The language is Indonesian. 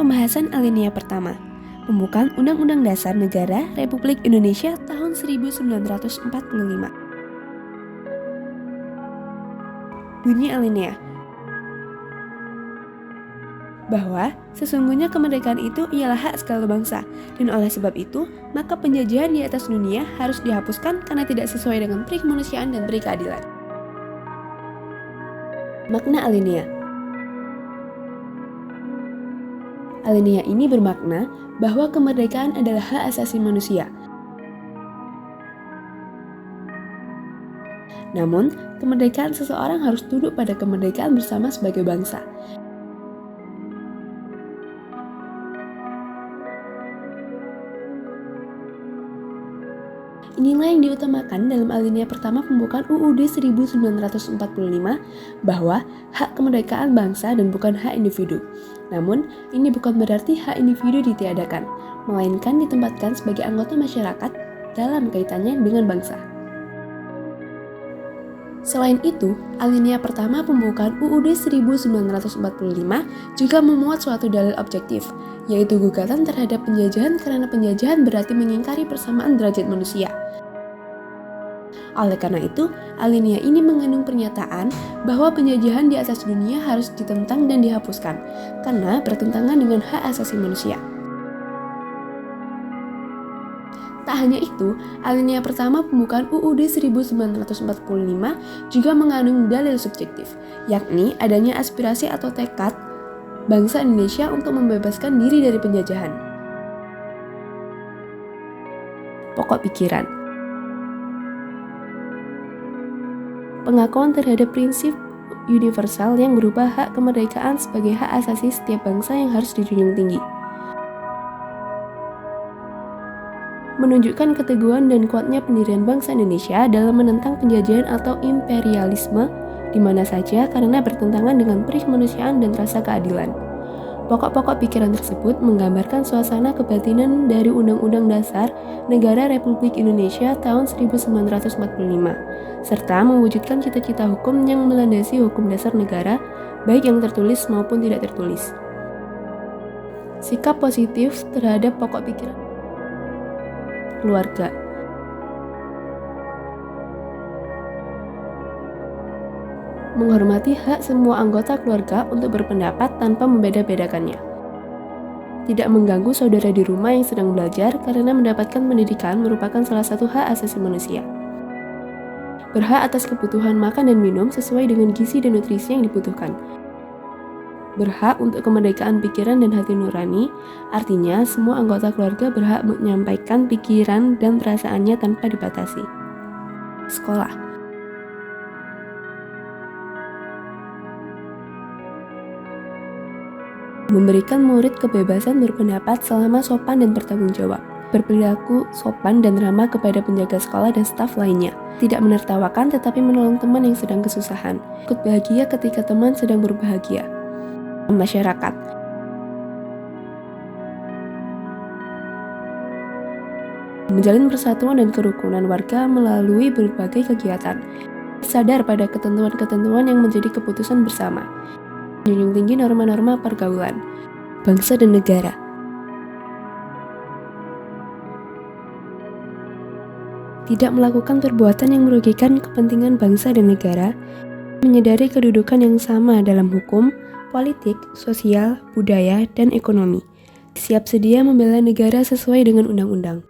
pembahasan alinea pertama, pembukaan Undang-Undang Dasar Negara Republik Indonesia tahun 1945. Bunyi alinea bahwa sesungguhnya kemerdekaan itu ialah hak segala bangsa, dan oleh sebab itu, maka penjajahan di atas dunia harus dihapuskan karena tidak sesuai dengan peri kemanusiaan dan peri keadilan. Makna alinea. Alinea ini bermakna bahwa kemerdekaan adalah hak asasi manusia. Namun, kemerdekaan seseorang harus tunduk pada kemerdekaan bersama sebagai bangsa. Inilah yang diutamakan dalam alinea pertama pembukaan UUD 1945 bahwa hak kemerdekaan bangsa dan bukan hak individu. Namun, ini bukan berarti hak individu ditiadakan, melainkan ditempatkan sebagai anggota masyarakat dalam kaitannya dengan bangsa. Selain itu, alinea pertama pembukaan UUD 1945 juga memuat suatu dalil objektif, yaitu gugatan terhadap penjajahan karena penjajahan berarti mengingkari persamaan derajat manusia. Oleh karena itu, alinea ini mengandung pernyataan bahwa penjajahan di atas dunia harus ditentang dan dihapuskan, karena bertentangan dengan hak asasi manusia. Tak hanya itu, alinea pertama pembukaan UUD 1945 juga mengandung dalil subjektif, yakni adanya aspirasi atau tekad bangsa Indonesia untuk membebaskan diri dari penjajahan. Pokok pikiran. Pengakuan terhadap prinsip universal yang berupa hak kemerdekaan sebagai hak asasi setiap bangsa yang harus dijunjung tinggi. Menunjukkan keteguhan dan kuatnya pendirian bangsa Indonesia dalam menentang penjajahan atau imperialisme di mana saja karena bertentangan dengan peri kemanusiaan dan rasa keadilan. Pokok-pokok pikiran tersebut menggambarkan suasana kebatinan dari Undang-Undang Dasar Negara Republik Indonesia tahun 1945, serta mewujudkan cita-cita hukum yang melandasi hukum dasar negara, baik yang tertulis maupun tidak tertulis. Sikap positif terhadap pokok pikiran keluarga. Menghormati hak semua anggota keluarga untuk berpendapat tanpa membeda-bedakannya. Tidak mengganggu saudara di rumah yang sedang belajar karena mendapatkan pendidikan merupakan salah satu hak asasi manusia. Berhak atas kebutuhan makan dan minum sesuai dengan gizi dan nutrisi yang dibutuhkan. Berhak untuk kemerdekaan pikiran dan hati nurani, artinya semua anggota keluarga berhak menyampaikan pikiran dan perasaannya tanpa dibatasi. Sekolah. Memberikan murid kebebasan berpendapat selama sopan dan bertanggung jawab, berperilaku sopan dan ramah kepada penjaga sekolah dan staf lainnya, tidak menertawakan tetapi menolong teman yang sedang kesusahan, ikut bahagia ketika teman sedang berbahagia. Masyarakat. Menjalin persatuan dan kerukunan warga melalui berbagai kegiatan, sadar pada ketentuan-ketentuan yang menjadi keputusan bersama, menjunjung tinggi norma-norma pergaulan, bangsa dan negara. Tidak melakukan perbuatan yang merugikan kepentingan bangsa dan negara, menyadari kedudukan yang sama dalam hukum, politik, sosial, budaya, dan ekonomi. Siap sedia membela negara sesuai dengan undang-undang.